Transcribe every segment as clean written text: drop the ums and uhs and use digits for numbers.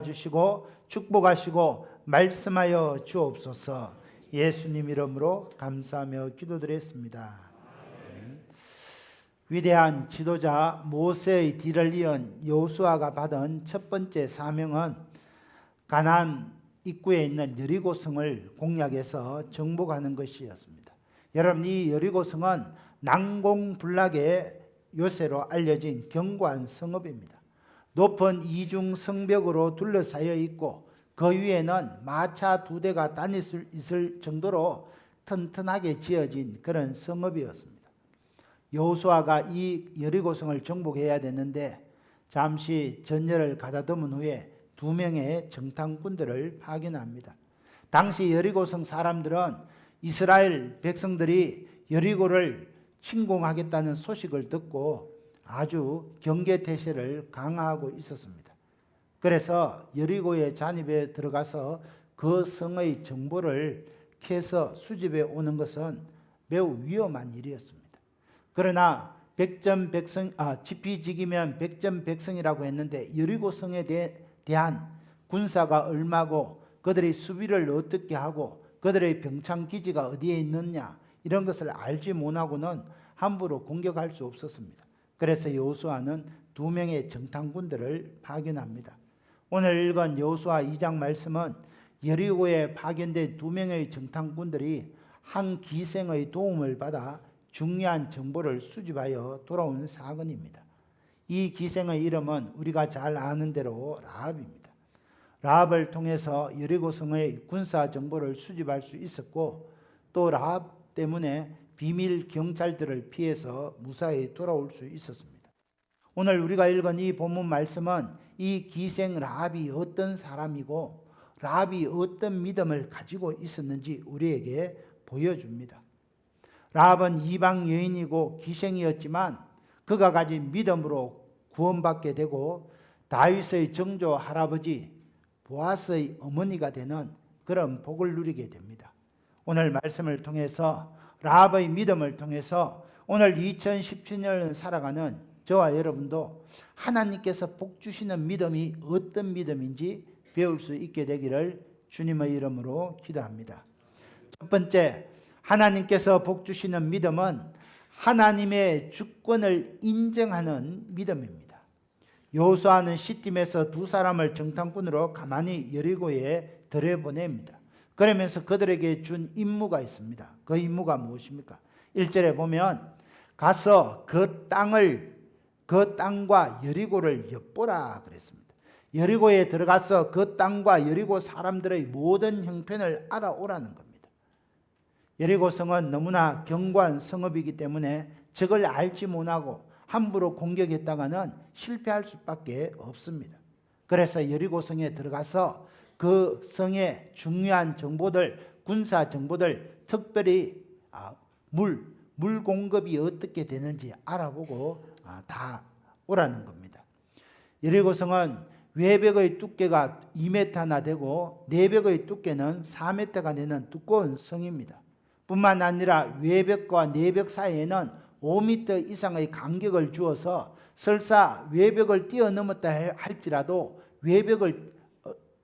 주시고 축복하시고 말씀하여 주옵소서. 예수님 이름으로 감사하며 기도드렸습니다. 위대한 지도자 모세의 뒤를 이은 여호수아가 받은 첫 번째 사명은 가나안 입구에 있는 여리고성을 공략해서 정복하는 것이었습니다. 여러분, 이 여리고성은 난공불락의 요새로 알려진 견고한 성읍입니다. 높은 이중 성벽으로 둘러싸여 있고 그 위에는 마차 2대가 다닐 수 있을 정도로 튼튼하게 지어진 그런 성읍이었습니다. 여호수아가 이 여리고성을 정복해야 되는데 잠시 전열을 가다듬은 후에 2명의 정탐꾼들을 파견합니다. 당시 여리고성 사람들은 이스라엘 백성들이 여리고를 침공하겠다는 소식을 듣고 아주 경계태세를 강화하고 있었습니다. 그래서 여리고의 잔입에 들어가서 그 성의 정보를 캐서 수집해 오는 것은 매우 위험한 일이었습니다. 그러나 지피지기면 백전백승이라고 했는데 여리고성에 대한 군사가 얼마고 그들의 수비를 어떻게 하고 그들의 병창기지가 어디에 있느냐 이런 것을 알지 못하고는 함부로 공격할 수 없었습니다. 그래서 여호수아는 2명의 정탐꾼들을 파견합니다. 오늘 읽은 여호수아 2장 말씀은 여리고에 파견된 2명의 정탐꾼들이 한 기생의 도움을 받아 중요한 정보를 수집하여 돌아온 사건입니다. 이 기생의 이름은 우리가 잘 아는 대로 라합입니다. 라합을 통해서 여리고성의 군사 정보를 수집할 수 있었고 또 라합 때문에 비밀 경찰들을 피해서 무사히 돌아올 수 있었습니다. 오늘 우리가 읽은 이 본문 말씀은 이 기생 라합이 어떤 사람이고 라합이 어떤 믿음을 가지고 있었는지 우리에게 보여줍니다. 라합은 이방 여인이고 기생이었지만 그가 가진 믿음으로 구원받게 되고 다윗의 정조 할아버지 보아스의 어머니가 되는 그런 복을 누리게 됩니다. 오늘 말씀을 통해서 라합의 믿음을 통해서 오늘 2017년을 살아가는 저와 여러분도 하나님께서 복 주시는 믿음이 어떤 믿음인지 배울 수 있게 되기를 주님의 이름으로 기도합니다. 첫 번째, 하나님께서 복 주시는 믿음은 하나님의 주권을 인정하는 믿음입니다. 여호수아는 시팀에서 2사람을 정탐꾼으로 가만히 여리고에 들여보냅니다. 그러면서 그들에게 준 임무가 있습니다. 그 임무가 무엇입니까? 1절에 보면 가서 그 땅과 여리고를 엿보라 그랬습니다. 여리고에 들어가서 그 땅과 여리고 사람들의 모든 형편을 알아오라는 겁니다. 여리고성은 너무나 견고한 성읍이기 때문에 적을 알지 못하고 함부로 공격했다가는 실패할 수밖에 없습니다. 그래서 여리고성에 들어가서 그 성의 중요한 정보들, 군사 정보들, 특별히 물 공급이 어떻게 되는지 알아보고 다 오라는 겁니다. 여리고성은 외벽의 두께가 2m나 되고 내벽의 두께는 4m가 되는 두꺼운 성입니다. 뿐만 아니라 외벽과 내벽 사이에는 5m 이상의 간격을 주어서 설사 외벽을 뛰어넘었다 할지라도 외벽을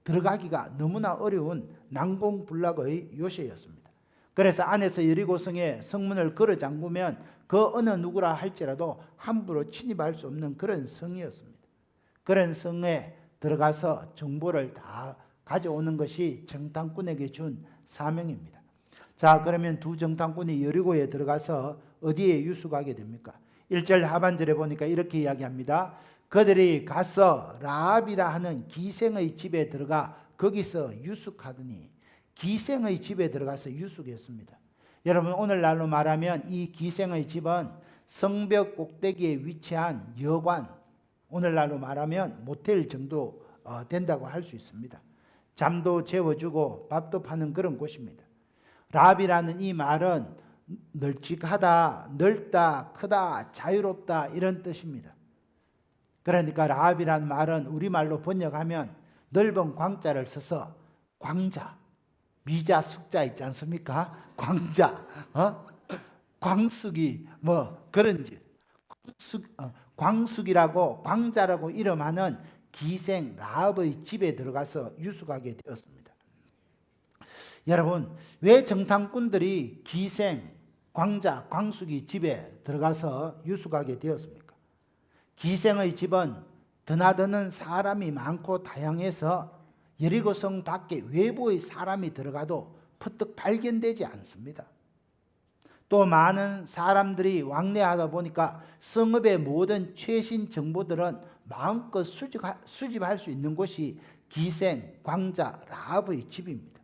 들어가기가 너무나 어려운 난공불락의 요새였습니다. 그래서 안에서 여리고성의 성문을 걸어 잠그면 그 어느 누구라 할지라도 함부로 침입할 수 없는 그런 성이었습니다. 그런 성에 들어가서 정보를 다 가져오는 것이 정탐꾼에게 준 사명입니다. 자, 그러면 2 정탐꾼이 여리고에 들어가서 어디에 유숙하게 됩니까? 1절 하반절에 보니까 이렇게 이야기합니다. 그들이 가서 라합이라 하는 기생의 집에 들어가 거기서 유숙하더니, 기생의 집에 들어가서 유숙했습니다. 여러분, 오늘날로 말하면 이 기생의 집은 성벽 꼭대기에 위치한 여관, 오늘날로 말하면 모텔 정도 된다고 할 수 있습니다. 잠도 재워주고 밥도 파는 그런 곳입니다. 라합이라는 이 말은 널찍하다, 넓다, 크다, 자유롭다 이런 뜻입니다. 그러니까 라합이라는 말은 우리말로 번역하면 넓은 광자를 써서 광자, 미자 숙자 있지 않습니까? 광자, 광숙이 뭐 그런지 광숙이라고 광자라고 이름하는 기생 라합의 집에 들어가서 유숙하게 되었습니다. 여러분, 왜 정탐꾼들이 기생, 광자, 광숙이 집에 들어가서 유숙하게 되었습니까? 기생의 집은 드나드는 사람이 많고 다양해서 여리고성 밖에 외부의 사람이 들어가도 퍼뜩 발견되지 않습니다. 또 많은 사람들이 왕래하다 보니까 성읍의 모든 최신 정보들은 마음껏 수집할 수 있는 곳이 기생, 광자, 라합의 집입니다.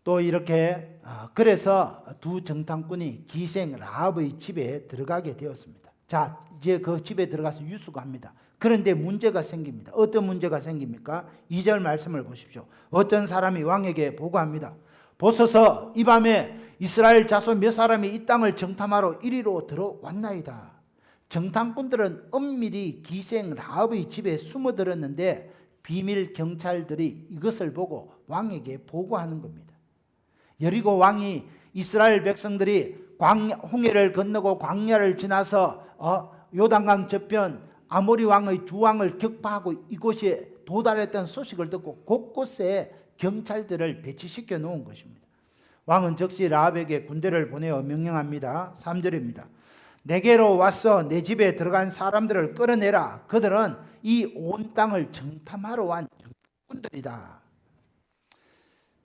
또 이렇게 그래서 두 정탐꾼이 기생 라합의 집에 들어가게 되었습니다. 자, 이제 그 집에 들어가서 유숙합니다. 그런데 문제가 생깁니다. 어떤 문제가 생깁니까? 2절 말씀을 보십시오. 어떤 사람이 왕에게 보고합니다. 보소서, 이 밤에 이스라엘 자손 몇 사람이 이 땅을 정탐하러 이리로 들어왔나이다. 정탐꾼들은 엄밀히 기생 라합의 집에 숨어들었는데 비밀 경찰들이 이것을 보고 왕에게 보고하는 겁니다. 여리고 왕이 이스라엘 백성들이 홍해를 건너고 광야를 지나서 요단강 저편 아모리 왕의 두 왕을 격파하고 이곳에 도달했던 소식을 듣고 곳곳에 경찰들을 배치시켜 놓은 것입니다. 왕은 즉시 라합에게 군대를 보내어 명령합니다. 3절입니다. 내게로 와서 내 집에 들어간 사람들을 끌어내라. 그들은 이 온 땅을 정탐하러 온 정탐꾼들이다.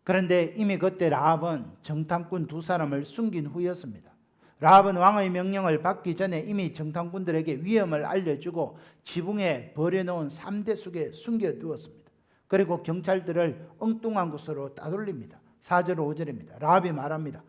그런데 이미 그때 라합은 정탐꾼 두 사람을 숨긴 후였습니다. 라합은 왕의 명령을 받기 전에 이미 정탐꾼들에게 위험을 알려주고 지붕에 버려놓은 3대 속에 숨겨두었습니다. 그리고 경찰들을 엉뚱한 곳으로 따돌립니다. 4절 5절입니다. 라합이 말합니다.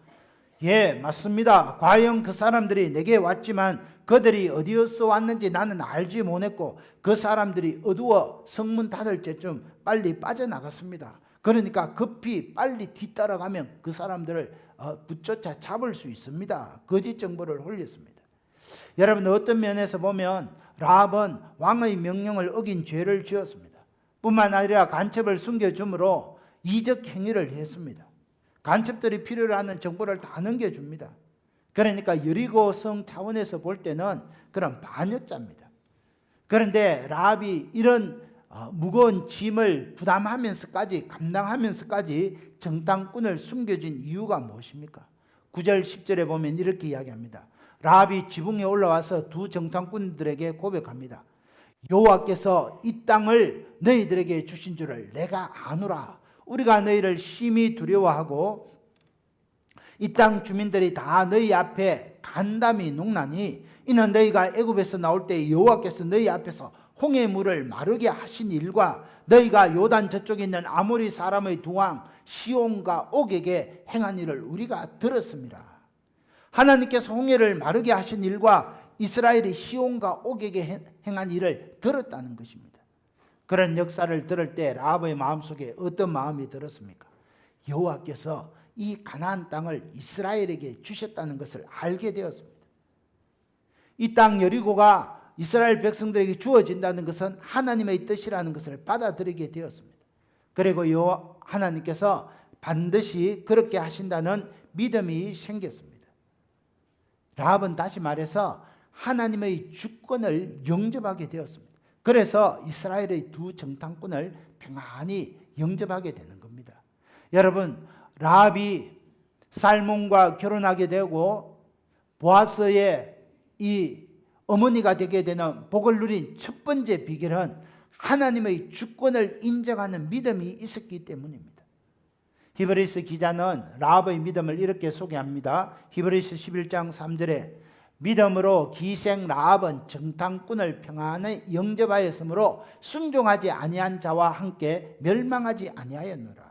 예, 맞습니다. 과연 그 사람들이 내게 왔지만 그들이 어디에서 왔는지 나는 알지 못했고 그 사람들이 어두워 성문 닫을 때쯤 빨리 빠져나갔습니다. 그러니까 급히 빨리 뒤따라가면 그 사람들을 붙여차 잡을 수 있습니다. 거짓 정보를 올렸습니다. 여러분, 어떤 면에서 보면 라합은 왕의 명령을 어긴 죄를 지었습니다. 뿐만 아니라 간첩을 숨겨줌으로 이적 행위를 했습니다. 간첩들이 필요로 하는 정보를 다 넘겨줍니다. 그러니까 여리고성 차원에서 볼 때는 그런 반역자입니다. 그런데 라합이 이런 무거운 짐을 부담하면서까지 감당하면서까지 정탐꾼을 숨겨진 이유가 무엇입니까? 9절 10절에 보면 이렇게 이야기합니다. 라합이 지붕에 올라와서 두 정탐꾼들에게 고백합니다. 여호와께서 이 땅을 너희들에게 주신 줄을 내가 아노라. 우리가 너희를 심히 두려워하고 이 땅 주민들이 다 너희 앞에 간담이 녹나니 이는 너희가 애굽에서 나올 때 여호와께서 너희 앞에서 홍해 물을 마르게 하신 일과 너희가 요단 저쪽에 있는 아모리 사람의 두 왕 시온과 옥에게 행한 일을 우리가 들었습니다. 하나님께서 홍해를 마르게 하신 일과 이스라엘이 시온과 옥에게 행한 일을 들었다는 것입니다. 그런 역사를 들을 때 라합의 마음속에 어떤 마음이 들었습니까? 여호와께서 이 가나안 땅을 이스라엘에게 주셨다는 것을 알게 되었습니다. 이 땅 여리고가 이스라엘 백성들에게 주어진다는 것은 하나님의 뜻이라는 것을 받아들이게 되었습니다. 그리고 하나님께서 반드시 그렇게 하신다는 믿음이 생겼습니다. 라합은 다시 말해서 하나님의 주권을 영접하게 되었습니다. 그래서 이스라엘의 두 정탐꾼을 평안히 영접하게 되는 겁니다. 여러분, 라합이 살몬과 결혼하게 되고 보아스의 이 어머니가 되게 되는 복을 누린 첫 번째 비결은 하나님의 주권을 인정하는 믿음이 있었기 때문입니다. 히브리서 기자는 라합의 믿음을 이렇게 소개합니다. 히브리서 11장 3절에 믿음으로 기생 라합은 정탐꾼을 평안히 영접하였으므로 순종하지 아니한 자와 함께 멸망하지 아니하였노라.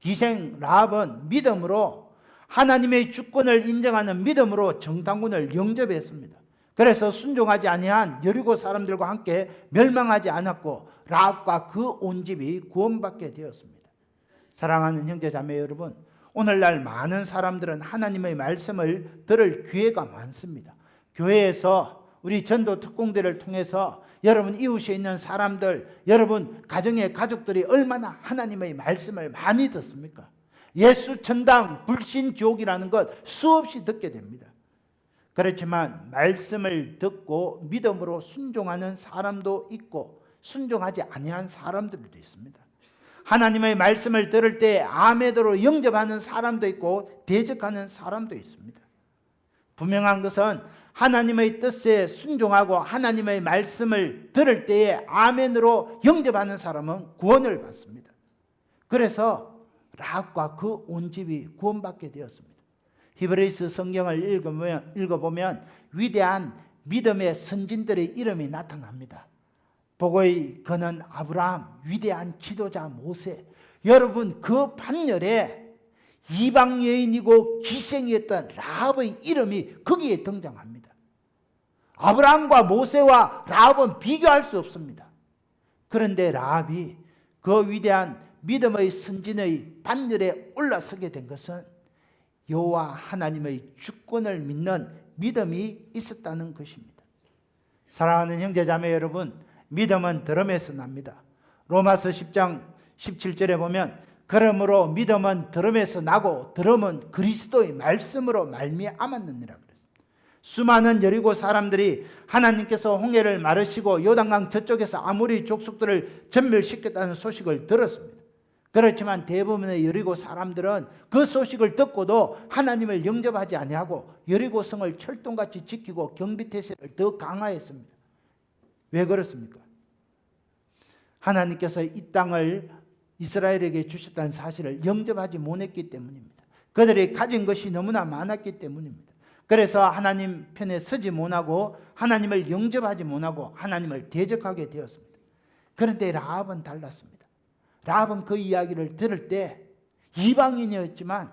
기생 라합은 믿음으로 하나님의 주권을 인정하는 믿음으로 정탐꾼을 영접했습니다. 그래서 순종하지 아니한 여리고 사람들과 함께 멸망하지 않았고 라합과 그 온 집이 구원받게 되었습니다. 사랑하는 형제 자매 여러분, 오늘날 많은 사람들은 하나님의 말씀을 들을 기회가 많습니다. 교회에서 우리 전도 특공대를 통해서 여러분 이웃에 있는 사람들, 여러분 가정의 가족들이 얼마나 하나님의 말씀을 많이 듣습니까? 예수 천당 불신 지옥이라는 것 수없이 듣게 됩니다. 그렇지만 말씀을 듣고 믿음으로 순종하는 사람도 있고 순종하지 아니한 사람들도 있습니다. 하나님의 말씀을 들을 때 아멘으로 영접하는 사람도 있고 대적하는 사람도 있습니다. 분명한 것은 하나님의 뜻에 순종하고 하나님의 말씀을 들을 때에 아멘으로 영접하는 사람은 구원을 받습니다. 그래서 라합과 그 온 집이 구원받게 되었습니다. 히브리서 성경을 읽어보면 위대한 믿음의 선진들의 이름이 나타납니다. 복의 근원 아브라함, 위대한 지도자 모세. 여러분, 그 반열에 이방 여인이고 기생이었던 라합의 이름이 거기에 등장합니다. 아브라함과 모세와 라합은 비교할 수 없습니다. 그런데 라합이 그 위대한 믿음의 선진의 반열에 올라서게 된 것은 여호와 하나님의 주권을 믿는 믿음이 있었다는 것입니다. 사랑하는 형제자매 여러분, 믿음은 들음에서 납니다. 로마서 10장 17절에 보면 그러므로 믿음은 들음에서 나고 들음은 그리스도의 말씀으로 말미암았느니라 그랬습니다. 수많은 여리고 사람들이 하나님께서 홍해를 마르시고 요단강 저쪽에서 아모리 족속들을 전멸시켰다는 소식을 들었습니다. 그렇지만 대부분의 여리고 사람들은 그 소식을 듣고도 하나님을 영접하지 아니하고 여리고 성을 철동같이 지키고 경비태세를 더 강화했습니다. 왜 그렇습니까? 하나님께서 이 땅을 이스라엘에게 주셨다는 사실을 영접하지 못했기 때문입니다. 그들이 가진 것이 너무나 많았기 때문입니다. 그래서 하나님 편에 서지 못하고 하나님을 영접하지 못하고 하나님을 대적하게 되었습니다. 그런데 라합은 달랐습니다. 라합은 그 이야기를 들을 때 이방인이었지만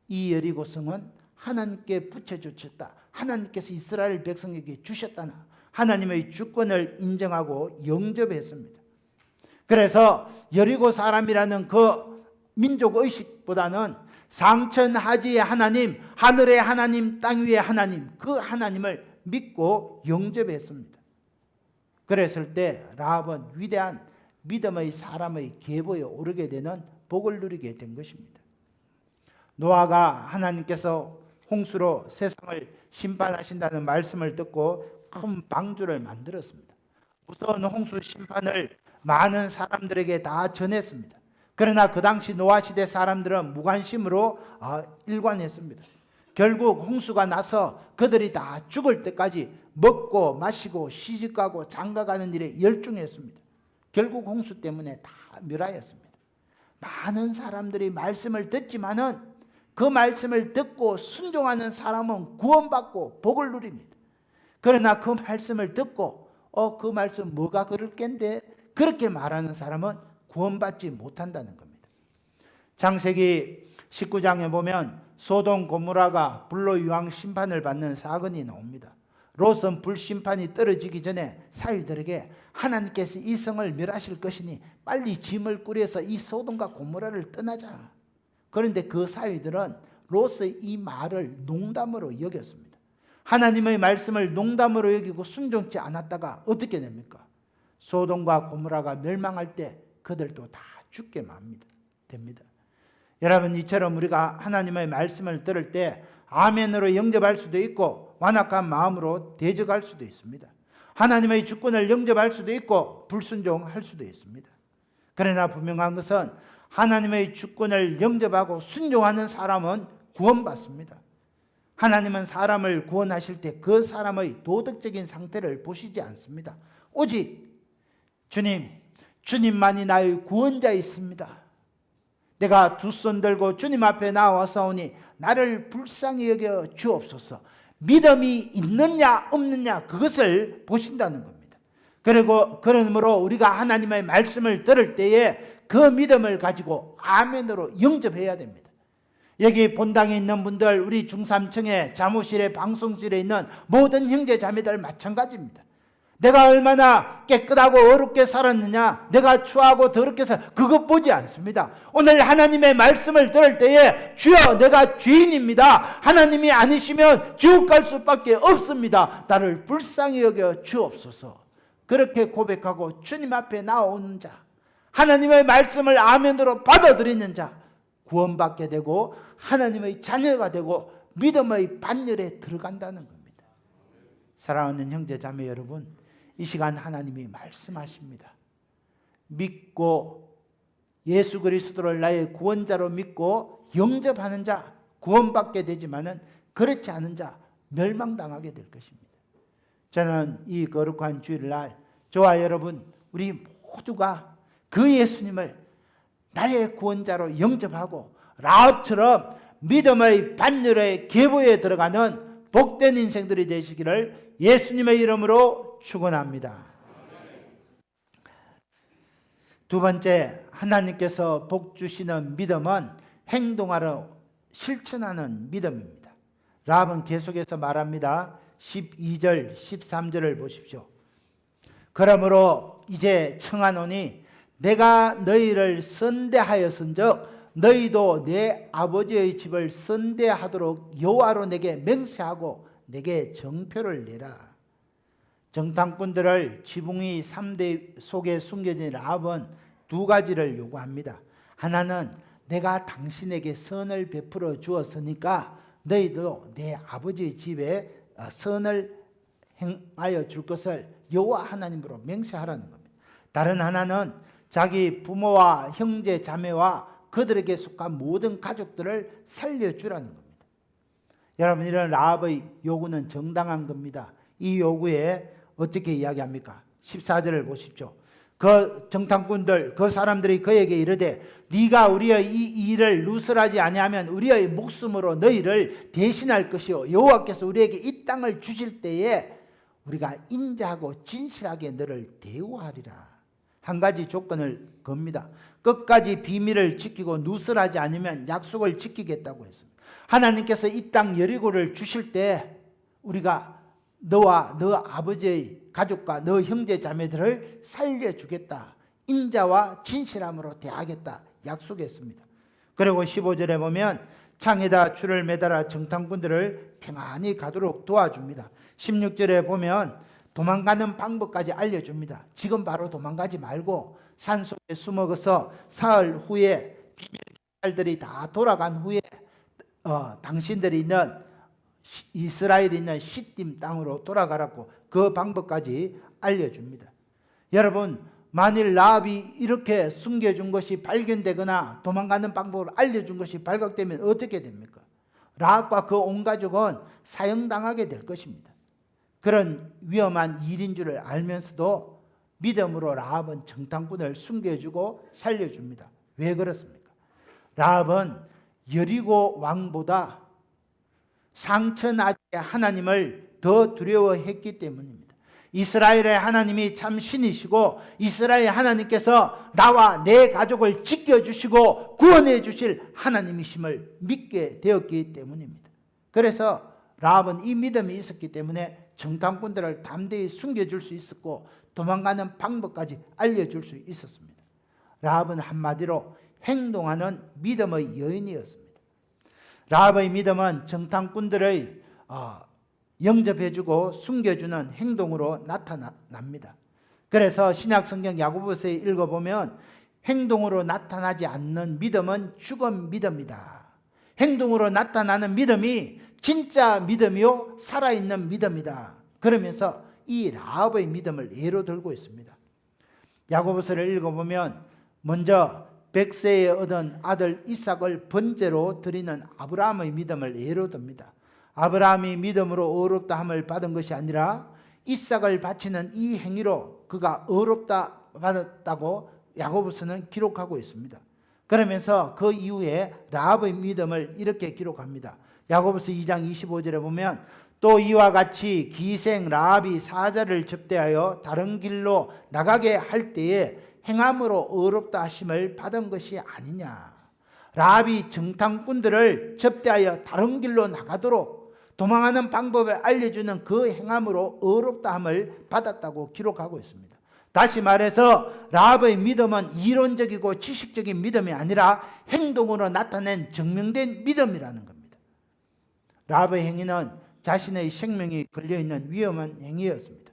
이 여리고 성은 하나님께 붙여주셨다. 하나님께서 이스라엘 백성에게 주셨다나 하나님의 주권을 인정하고 영접했습니다. 그래서 여리고 사람이라는 그 민족의식보다는 상천하지의 하나님, 하늘의 하나님, 땅 위의 하나님, 그 하나님을 믿고 영접했습니다. 그랬을 때 라합은 위대한 믿음의 사람의 계보에 오르게 되는 복을 누리게 된 것입니다. 노아가 하나님께서 홍수로 세상을 심판하신다는 말씀을 듣고 큰 방주를 만들었습니다. 무서운 홍수 심판을 많은 사람들에게 다 전했습니다. 그러나 그 당시 노아 시대 사람들은 무관심으로 일관했습니다. 결국 홍수가 나서 그들이 다 죽을 때까지 먹고 마시고 시집가고 장가가는 일에 열중했습니다. 결국 홍수 때문에 다 멸하였습니다. 많은 사람들이 말씀을 듣지만은 그 말씀을 듣고 순종하는 사람은 구원받고 복을 누립니다. 그러나 그 말씀을 듣고 그 말씀 뭐가 그럴 겐데 그렇게 말하는 사람은 구원받지 못한다는 겁니다. 창세기 19장에 보면 소돔 고모라가 불로 유황 심판을 받는 사건이 나옵니다. 롯은 불심판이 떨어지기 전에 사위들에게 하나님께서 이 성을 멸하실 것이니 빨리 짐을 꾸려서 이 소돔과 고모라를 떠나자. 그런데 그 사위들은 롯의 이 말을 농담으로 여겼습니다. 하나님의 말씀을 농담으로 여기고 순종치 않았다가 어떻게 됩니까? 소돔과 고모라가 멸망할 때 그들도 다 죽게 됩니다. 여러분, 이처럼 우리가 하나님의 말씀을 들을 때 아멘으로 영접할 수도 있고 완악한 마음으로 대적할 수도 있습니다. 하나님의 주권을 영접할 수도 있고 불순종할 수도 있습니다. 그러나 분명한 것은 하나님의 주권을 영접하고 순종하는 사람은 구원받습니다. 하나님은 사람을 구원하실 때 그 사람의 도덕적인 상태를 보시지 않습니다. 오직 주님만이 나의 구원자이십니다. 내가 두 손 들고 주님 앞에 나와서오니 나를 불쌍히 여겨 주옵소서. 믿음이 있느냐 없느냐 그것을 보신다는 겁니다. 그리고 그러므로 우리가 하나님의 말씀을 들을 때에 그 믿음을 가지고 아멘으로 영접해야 됩니다. 여기 본당에 있는 분들, 우리 중삼층에 사무실에 방송실에 있는 모든 형제 자매들 마찬가지입니다. 내가 얼마나 깨끗하고 어렵게 살았느냐, 내가 추하고 더럽게 그것 보지 않습니다. 오늘 하나님의 말씀을 들을 때에 주여 내가 죄인입니다. 하나님이 아니시면 지옥 갈 수밖에 없습니다. 나를 불쌍히 여겨 주옵소서. 그렇게 고백하고 주님 앞에 나오는 자, 하나님의 말씀을 아멘으로 받아들이는 자, 구원받게 되고 하나님의 자녀가 되고 믿음의 반열에 들어간다는 겁니다. 사랑하는 형제 자매 여러분, 이 시간 하나님이 말씀하십니다. 믿고 예수 그리스도를 나의 구원자로 믿고 영접하는 자 구원받게 되지만은 그렇지 않은 자 멸망당하게 될 것입니다. 저는 이 거룩한 주일날 저와 여러분 우리 모두가 그 예수님을 나의 구원자로 영접하고 라합처럼 믿음의 반열의 계보에 들어가는 복된 인생들이 되시기를 예수님의 이름으로 축원합니다. 두 번째, 하나님께서 복 주시는 믿음은 행동하러 실천하는 믿음입니다. 라합은 계속해서 말합니다. 12절 13절을 보십시오. 그러므로 이제 청하노니 내가 너희를 선대하였은즉 너희도 내 아버지의 집을 선대하도록 여호와로 내게 맹세하고 내게 정표를 내라. 정탐꾼들을 지붕이 3대 속에 숨겨진 라합은 두 가지를 요구합니다. 하나는 내가 당신에게 선을 베풀어 주었으니까 너희도 내 아버지의 집에 선을 행하여 줄 것을 여호와 하나님으로 맹세하라는 겁니다. 다른 하나는 자기 부모와 형제 자매와 그들에게 속한 모든 가족들을 살려주라는 겁니다. 여러분, 이런 라합의 요구는 정당한 겁니다. 이 요구에 어떻게 이야기합니까? 14절을 보십시오. 그 정탐꾼들, 그 사람들이 그에게 이르되 네가 우리의 이 일을 누설하지 아니하면 우리의 목숨으로 너희를 대신할 것이요 여호와께서 우리에게 이 땅을 주실 때에 우리가 인자하고 진실하게 너를 대우하리라. 한 가지 조건을 겁니다. 끝까지 비밀을 지키고 누설하지 않으면 약속을 지키겠다고 했습니다. 하나님께서 이 땅 여리고를 주실 때 우리가 너와 너 아버지의 가족과 너 형제 자매들을 살려주겠다. 인자와 진실함으로 대하겠다 약속했습니다. 그리고 15절에 보면 창에다 줄을 매달아 정탐꾼들을 평안히 가도록 도와줍니다. 16절에 보면 도망가는 방법까지 알려줍니다. 지금 바로 도망가지 말고 산속에 숨어서 사흘 후에 비밀들이 다 돌아간 후에 당신들이 있는 이스라엘이 있는 시딤 땅으로 돌아가라고 그 방법까지 알려줍니다. 여러분, 만일 라합이 이렇게 숨겨준 것이 발견되거나 도망가는 방법을 알려준 것이 발각되면 어떻게 됩니까? 라합과 그 온 가족은 사형당하게 될 것입니다. 그런 위험한 일인 줄을 알면서도 믿음으로 라합은 정탐꾼을 숨겨주고 살려줍니다. 왜 그렇습니까? 라합은 여리고 왕보다 상처나게 하나님을 더 두려워했기 때문입니다. 이스라엘의 하나님이 참 신이시고 이스라엘 하나님께서 나와 내 가족을 지켜주시고 구원해 주실 하나님이심을 믿게 되었기 때문입니다. 그래서 라합은 이 믿음이 있었기 때문에 정탐꾼들을 담대히 숨겨줄 수 있었고 도망가는 방법까지 알려줄 수 있었습니다. 라합은 한마디로 행동하는 믿음의 여인이었습니다. 라합의 믿음은 정탐꾼들의 영접해주고 숨겨주는 행동으로 나타납니다. 그래서 신약성경 야고보서에 읽어보면 행동으로 나타나지 않는 믿음은 죽은 믿음이다. 행동으로 나타나는 믿음이 진짜 믿음이요 살아있는 믿음이다. 그러면서 이 라합의 믿음을 예로 들고 있습니다. 야고보서를 읽어보면 먼저 100세에 얻은 아들 이삭을 번제로 드리는 아브라함의 믿음을 예로 듭니다. 아브라함이 믿음으로 의롭다함을 받은 것이 아니라 이삭을 바치는 이 행위로 그가 의롭다 받았다고 야고보서는 기록하고 있습니다. 그러면서 그 이후에 라합의 믿음을 이렇게 기록합니다. 야고보서 2장 25절에 보면 또 이와 같이 기생 라합이 사자를 접대하여 다른 길로 나가게 할 때에 행함으로 의롭다 하심을 받은 것이 아니냐. 라합이 정탐꾼들을 접대하여 다른 길로 나가도록 도망하는 방법을 알려주는 그 행함으로 의롭다함을 받았다고 기록하고 있습니다. 다시 말해서 라합의 믿음은 이론적이고 지식적인 믿음이 아니라 행동으로 나타낸 증명된 믿음이라는 겁니다. 라합의 행위는 자신의 생명이 걸려있는 위험한 행위였습니다.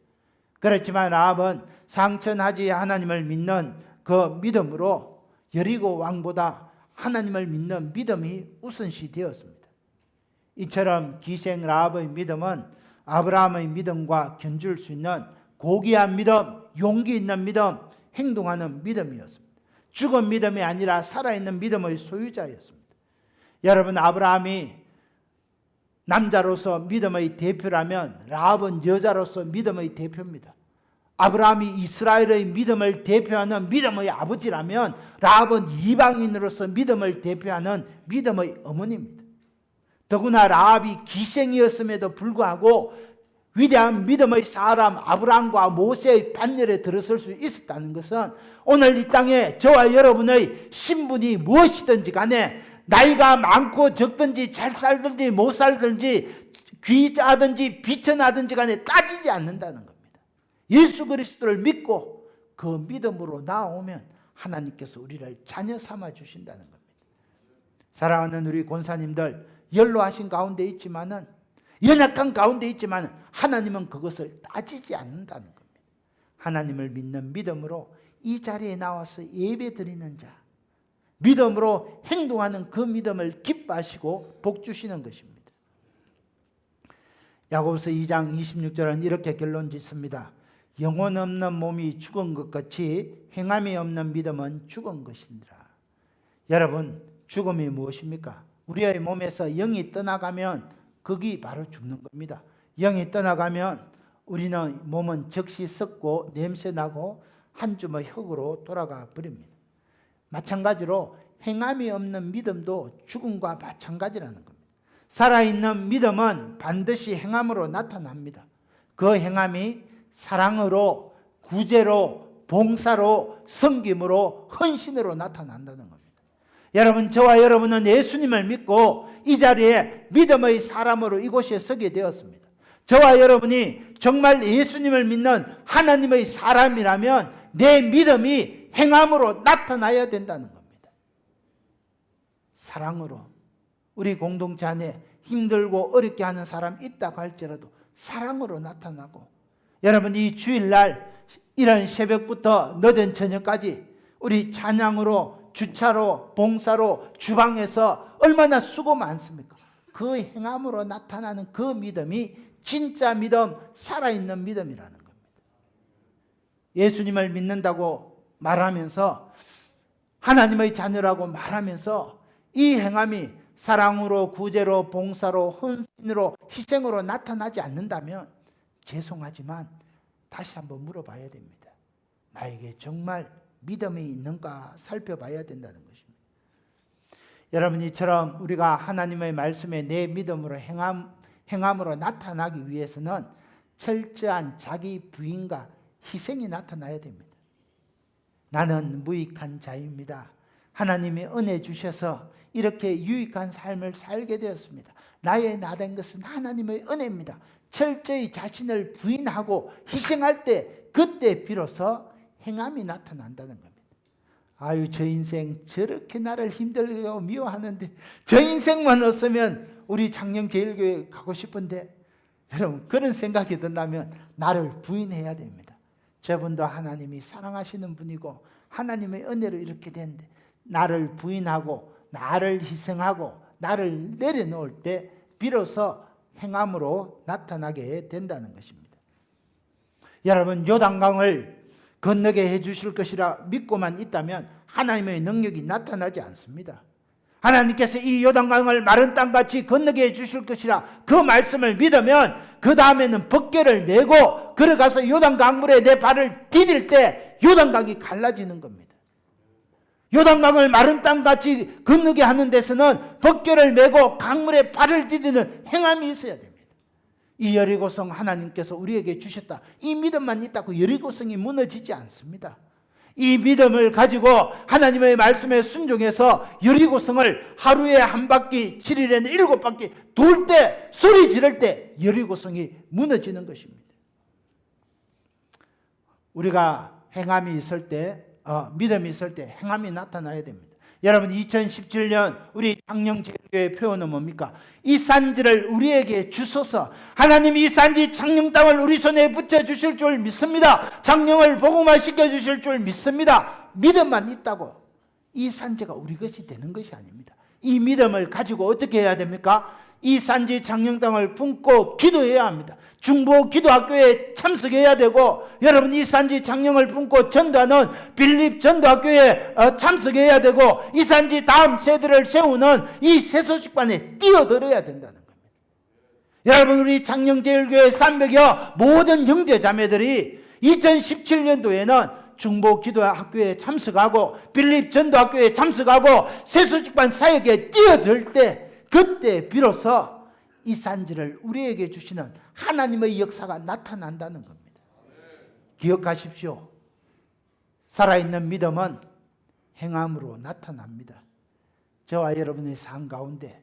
그렇지만 라합은 상천하지 하나님을 믿는 그 믿음으로 여리고 왕보다 하나님을 믿는 믿음이 우선시 되었습니다. 이처럼 기생 라합의 믿음은 아브라함의 믿음과 견줄 수 있는 고귀한 믿음, 용기 있는 믿음, 행동하는 믿음이었습니다. 죽은 믿음이 아니라 살아있는 믿음의 소유자였습니다. 여러분, 아브라함이 남자로서 믿음의 대표라면 라합은 여자로서 믿음의 대표입니다. 아브라함이 이스라엘의 믿음을 대표하는 믿음의 아버지라면 라합은 이방인으로서 믿음을 대표하는 믿음의 어머니입니다. 더구나 라합이 기생이었음에도 불구하고 위대한 믿음의 사람 아브라함과 모세의 반열에 들어설 수 있었다는 것은 오늘 이 땅에 저와 여러분의 신분이 무엇이든지 간에 나이가 많고 적든지 잘 살든지 못 살든지 귀하든지 비천하든지 간에 따지지 않는다는 겁니다. 예수 그리스도를 믿고 그 믿음으로 나아오면 하나님께서 우리를 자녀 삼아 주신다는 겁니다. 사랑하는 우리 권사님들, 연로하신 가운데 있지만은 연약한 가운데 있지만 하나님은 그것을 따지지 않는다는 겁니다. 하나님을 믿는 믿음으로 이 자리에 나와서 예배 드리는 자, 믿음으로 행동하는 그 믿음을 기뻐하시고 복 주시는 것입니다. 야고보서 2장 26절은 이렇게 결론 짓습니다. 영혼 없는 몸이 죽은 것 같이 행함이 없는 믿음은 죽은 것이니라. 여러분, 죽음이 무엇입니까? 우리의 몸에서 영이 떠나가면 거기 바로 죽는 겁니다. 영이 떠나가면 우리는 몸은 즉시 썩고 냄새나고 한 줌의 흙으로 돌아가 버립니다. 마찬가지로 행함이 없는 믿음도 죽음과 마찬가지라는 겁니다. 살아있는 믿음은 반드시 행함으로 나타납니다. 그 행함이 사랑으로, 구제로, 봉사로, 섬김으로, 헌신으로 나타난다는 겁니다. 여러분, 저와 여러분은 예수님을 믿고 이 자리에 믿음의 사람으로 이곳에 서게 되었습니다. 저와 여러분이 정말 예수님을 믿는 하나님의 사람이라면 내 믿음이 행함으로 나타나야 된다는 겁니다. 사랑으로. 우리 공동체 안에 힘들고 어렵게 하는 사람 있다고 할지라도 사랑으로 나타나고, 여러분, 이 주일날 이런 새벽부터 늦은 저녁까지 우리 찬양으로, 주차로, 봉사로, 주방에서 얼마나 수고 많습니까? 그 행함으로 나타나는 그 믿음이 진짜 믿음, 살아있는 믿음이라는 겁니다. 예수님을 믿는다고 말하면서, 하나님의 자녀라고 말하면서 이 행함이 사랑으로, 구제로, 봉사로, 헌신으로, 희생으로 나타나지 않는다면 죄송하지만 다시 한번 물어봐야 됩니다. 나에게 정말 믿음이 있는가 살펴봐야 된다는 것입니다. 여러분, 이처럼 우리가 하나님의 말씀에 내 믿음으로 행함으로 나타나기 위해서는 철저한 자기 부인과 희생이 나타나야 됩니다. 나는 무익한 자입니다. 하나님이 은혜 주셔서 이렇게 유익한 삶을 살게 되었습니다. 나의 나된 것은 하나님의 은혜입니다. 철저히 자신을 부인하고 희생할 때, 그때 비로소 행함이 나타난다는 겁니다. 아유, 저 인생 저렇게 나를 힘들게 하고 미워하는데 저 인생만 없으면 우리 장영제일교회 가고 싶은데, 여러분, 그런 생각이 든다면 나를 부인해야 됩니다. 저분도 하나님이 사랑하시는 분이고 하나님의 은혜로 이렇게 됐는데 나를 부인하고 나를 희생하고 나를 내려놓을 때 비로소 행함으로 나타나게 된다는 것입니다. 여러분, 요단강을 건너게 해주실 것이라 믿고만 있다면 하나님의 능력이 나타나지 않습니다. 하나님께서 이 요단강을 마른 땅같이 건너게 해주실 것이라 그 말씀을 믿으면 그 다음에는 벗개를 메고 걸어가서 요단강물에 내 발을 디딜 때 요단강이 갈라지는 겁니다. 요단강을 마른 땅같이 건너게 하는 데서는 벗개를 메고 강물에 발을 디디는 행함이 있어야 됩니다. 이 여리고성 하나님께서 우리에게 주셨다. 이 믿음만 있다고 여리고성이 무너지지 않습니다. 이 믿음을 가지고 하나님의 말씀에 순종해서 여리고성을 하루에 한 바퀴, 7일에는 7바퀴 돌 때, 소리 지를 때 여리고성이 무너지는 것입니다. 우리가 행함이 있을 때, 믿음이 있을 때 행함이 나타나야 됩니다. 여러분, 2017년 우리 장영제일교회 표현은 뭡니까? 이 산지를 우리에게 주소서. 하나님이 이 산지 장영 땅을 우리 손에 붙여주실 줄 믿습니다. 장영을 복음화시켜 주실 줄 믿습니다. 믿음만 있다고 이 산지가 우리 것이 되는 것이 아닙니다. 이 믿음을 가지고 어떻게 해야 됩니까? 이 산지 창녕땅을 품고 기도해야 합니다. 중보 기도학교에 참석해야 되고, 여러분 이 산지 창녕을 품고 전도하는 빌립 전도학교에 참석해야 되고, 이 산지 다음 세대를 세우는 이 세소식반에 뛰어들어야 된다는 겁니다. 여러분 우리 창녕제일교회 300여 모든 형제 자매들이 2017년도에는 중보 기도학교에 참석하고 빌립 전도학교에 참석하고 세소식반 사역에 뛰어들 때, 그때 비로소 이 산지를 우리에게 주시는 하나님의 역사가 나타난다는 겁니다. 기억하십시오. 살아있는 믿음은 행함으로 나타납니다. 저와 여러분의 삶 가운데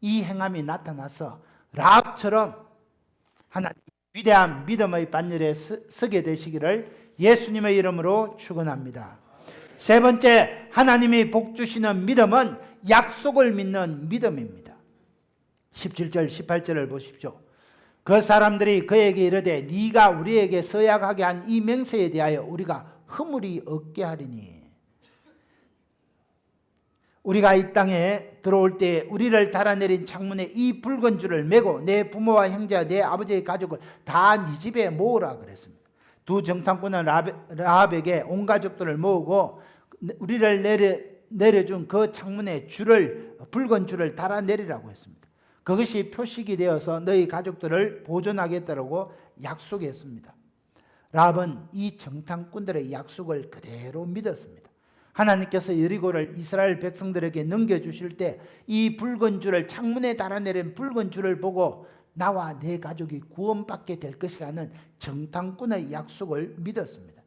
이 행함이 나타나서 라합처럼 하나님 위대한 믿음의 반열에 서게 되시기를 예수님의 이름으로 축원합니다. 세 번째, 하나님이 복 주시는 믿음은 약속을 믿는 믿음입니다. 17절 18절을 보십시오. 그 사람들이 그에게 이르되 네가 우리에게 서약하게 한 이 맹세에 대하여 우리가 허물이 없게 하리니, 우리가 이 땅에 들어올 때 우리를 달아내린 창문에 이 붉은 줄을 메고 내 부모와 형제와 내 아버지의 가족을 다 네 집에 모으라 그랬습니다. 두 정탐꾼은 라합에게 온 가족들을 모으고 우리를 내려준 그 창문에 붉은 줄을 달아내리라고 했습니다. 그것이 표식이 되어서 너희 가족들을 보존하겠다고 약속했습니다. 라합은 이 정탐꾼들의 약속을 그대로 믿었습니다. 하나님께서 여리고를 이스라엘 백성들에게 넘겨주실 때 이 붉은 줄을, 창문에 달아내린 붉은 줄을 보고 나와 내 가족이 구원받게 될 것이라는 정탐꾼의 약속을 믿었습니다.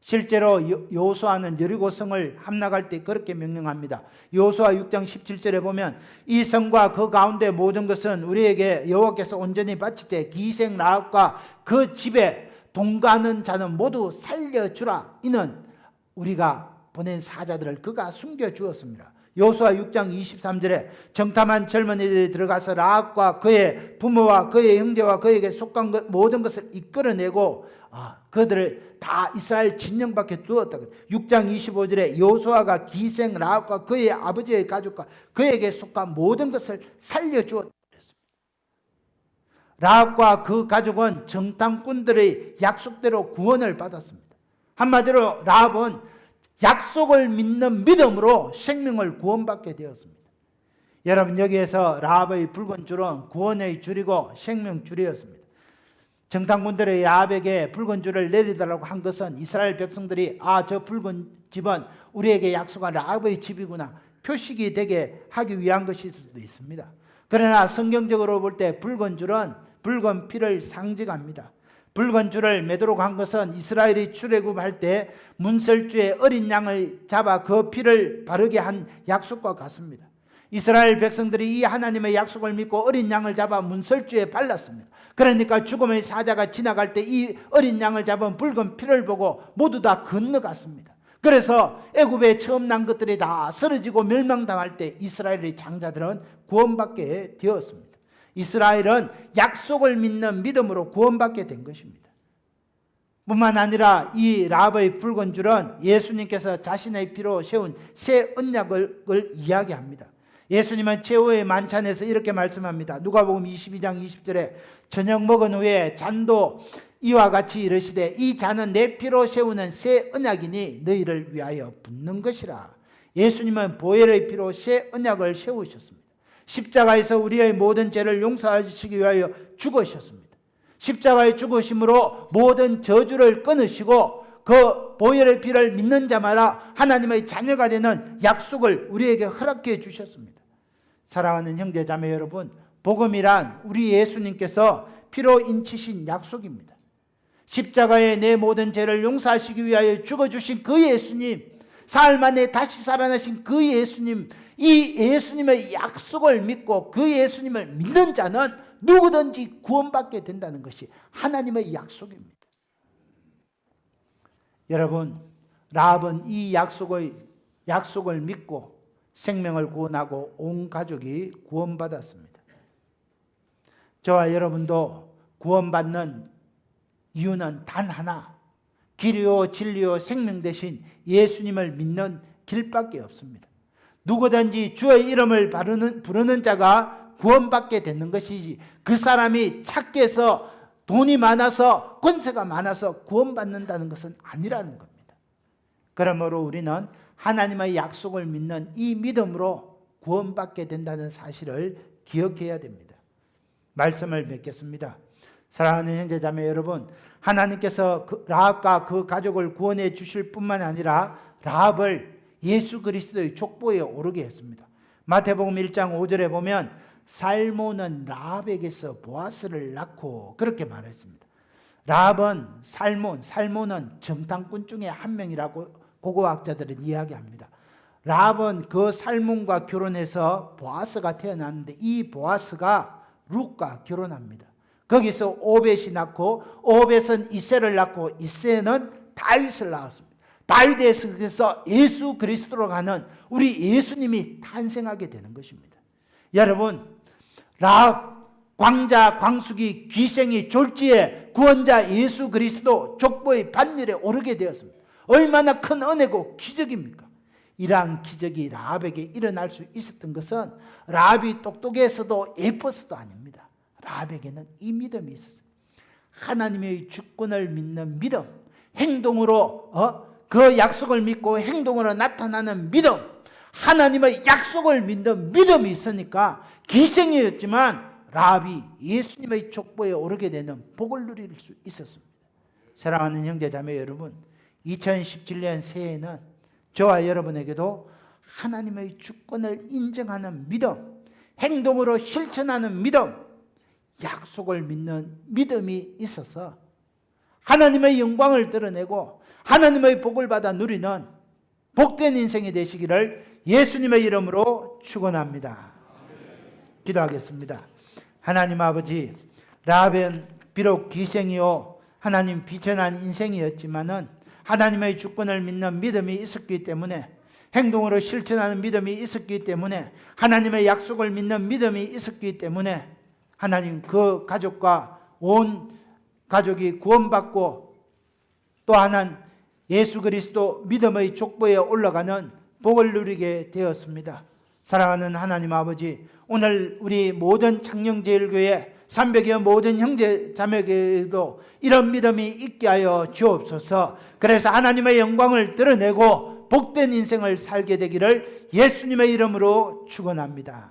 실제로 여호수아는 여리고성을 함락할 때 그렇게 명령합니다. 여호수아 6장 17절에 보면 이 성과 그 가운데 모든 것은 우리에게 여호와께서 온전히 바칠 때 기생 라합과 그 집에 동거하는 자는 모두 살려주라. 이는 우리가 보낸 사자들을 그가 숨겨주었습니다. 여호수아 6장 23절에 정탐한 젊은이들이 들어가서 라합과 그의 부모와 그의 형제와 그에게 속한 모든 것을 이끌어내고 그들을 다 이스라엘 진영 밖에 두었다. 6장 25절에 여호수아가 기생 라합과 그의 아버지의 가족과 그에게 속한 모든 것을 살려주었다. 라합과 그 가족은 정탐꾼들의 약속대로 구원을 받았습니다. 한마디로 라합은 약속을 믿는 믿음으로 생명을 구원받게 되었습니다. 여러분 여기에서 라합의 붉은 줄은 구원의 줄이고 생명 줄이었습니다. 정탐꾼들의 라합에게 붉은 줄을 내리달라고 한 것은 이스라엘 백성들이 저 붉은 집은 우리에게 약속한 라합의 집이구나 표식이 되게 하기 위한 것일 수도 있습니다. 그러나 성경적으로 볼 때 붉은 줄은 붉은 피를 상징합니다. 붉은 줄을 매도록 한 것은 이스라엘이 출애굽할 때 문설주에 어린 양을 잡아 그 피를 바르게 한 약속과 같습니다. 이스라엘 백성들이 이 하나님의 약속을 믿고 어린 양을 잡아 문설주에 발랐습니다. 그러니까 죽음의 사자가 지나갈 때 이 어린 양을 잡은 붉은 피를 보고 모두 다 건너갔습니다. 그래서 애굽에 처음 난 것들이 다 쓰러지고 멸망당할 때 이스라엘의 장자들은 구원받게 되었습니다. 이스라엘은 약속을 믿는 믿음으로 구원받게 된 것입니다. 뿐만 아니라 이 라합의 붉은 줄은 예수님께서 자신의 피로 세운 새 언약을 이야기합니다. 예수님은 최후의 만찬에서 이렇게 말씀합니다. 누가복음 22장 20절에 저녁 먹은 후에 잔도 이와 같이 이르시되 이 잔은 내 피로 세우는 새 언약이니 너희를 위하여 붓는 것이라. 예수님은 보혈의 피로 새 언약을 세우셨습니다. 십자가에서 우리의 모든 죄를 용서하시기 위하여 죽으셨습니다. 십자가의 죽으심으로 모든 저주를 끊으시고 그 보혈의 피를 믿는 자마다 하나님의 자녀가 되는 약속을 우리에게 허락해 주셨습니다. 사랑하는 형제 자매 여러분, 복음이란 우리 예수님께서 피로 인치신 약속입니다. 십자가에 내 모든 죄를 용서하시기 위하여 죽어주신 그 예수님, 사흘 만에 다시 살아나신 그 예수님, 이 예수님의 약속을 믿고 그 예수님을 믿는 자는 누구든지 구원받게 된다는 것이 하나님의 약속입니다. 여러분, 라합은 이 약속을 믿고 생명을 구원하고 온 가족이 구원받았습니다. 저와 여러분도 구원받는 이유는 단 하나, 길이요 진리요 생명 대신 예수님을 믿는 길밖에 없습니다. 누구든지 주의 이름을 부르는 자가 구원받게 되는 것이지 그 사람이 착해서 돈이 많아서 권세가 많아서 구원받는다는 것은 아니라는 겁니다. 그러므로 우리는 하나님의 약속을 믿는 이 믿음으로 구원받게 된다는 사실을 기억해야 됩니다. 말씀을 맺겠습니다. 사랑하는 형제자매 여러분, 하나님께서 라합과 그 가족을 구원해 주실 뿐만 아니라 라합을 예수 그리스도의 족보에 오르게 했습니다. 마태복음 1장 5절에 보면 살몬은 라합에게서 보아스를 낳고 그렇게 말했습니다. 라합은 살몬은 정탐꾼 중에 한 명이라고 고고학자들은 이야기합니다. 라합은 그 살몬과 결혼해서 보아스가 태어났는데 이 보아스가 룻과 결혼합니다. 거기서 오벳이 낳고 오벳은 이새를 낳고 이새는 다윗을 낳았습니다. 다윗에서 예수 그리스도로 가는 우리 예수님이 탄생하게 되는 것입니다. 여러분, 라합, 광자, 광숙이, 귀생이, 졸지에 구원자 예수 그리스도 족보의 반열에 오르게 되었습니다. 얼마나 큰 은혜고 기적입니까? 이러한 기적이 라합에게 일어날 수 있었던 것은 라합이 똑똑해서도 예뻐서도 아닙니다. 라합에게는 이 믿음이 있었어요. 하나님의 주권을 믿는 믿음, 행동으로 그 약속을 믿고 행동으로 나타나는 믿음, 하나님의 약속을 믿는 믿음이 있으니까 기생이었지만 라합이 예수님의 족보에 오르게 되는 복을 누릴 수 있었습니다. 사랑하는 형제자매 여러분, 2017년 새해에는 저와 여러분에게도 하나님의 주권을 인정하는 믿음, 행동으로 실천하는 믿음, 약속을 믿는 믿음이 있어서 하나님의 영광을 드러내고 하나님의 복을 받아 누리는 복된 인생이 되시기를 예수님의 이름으로 축원합니다. 기도하겠습니다. 하나님 아버지, 라합은 비록 기생이요 하나님 비천한 인생이었지만은 하나님의 주권을 믿는 믿음이 있었기 때문에, 행동으로 실천하는 믿음이 있었기 때문에, 하나님의 약속을 믿는 믿음이 있었기 때문에 하나님 그 가족과 온 가족이 구원받고 또 하나는 예수 그리스도 믿음의 족보에 올라가는 복을 누리게 되었습니다. 사랑하는 하나님 아버지, 오늘 우리 모든 창녕제일교회 300여 모든 형제 자매에게도 이런 믿음이 있게 하여 주옵소서. 그래서 하나님의 영광을 드러내고 복된 인생을 살게 되기를 예수님의 이름으로 축원합니다.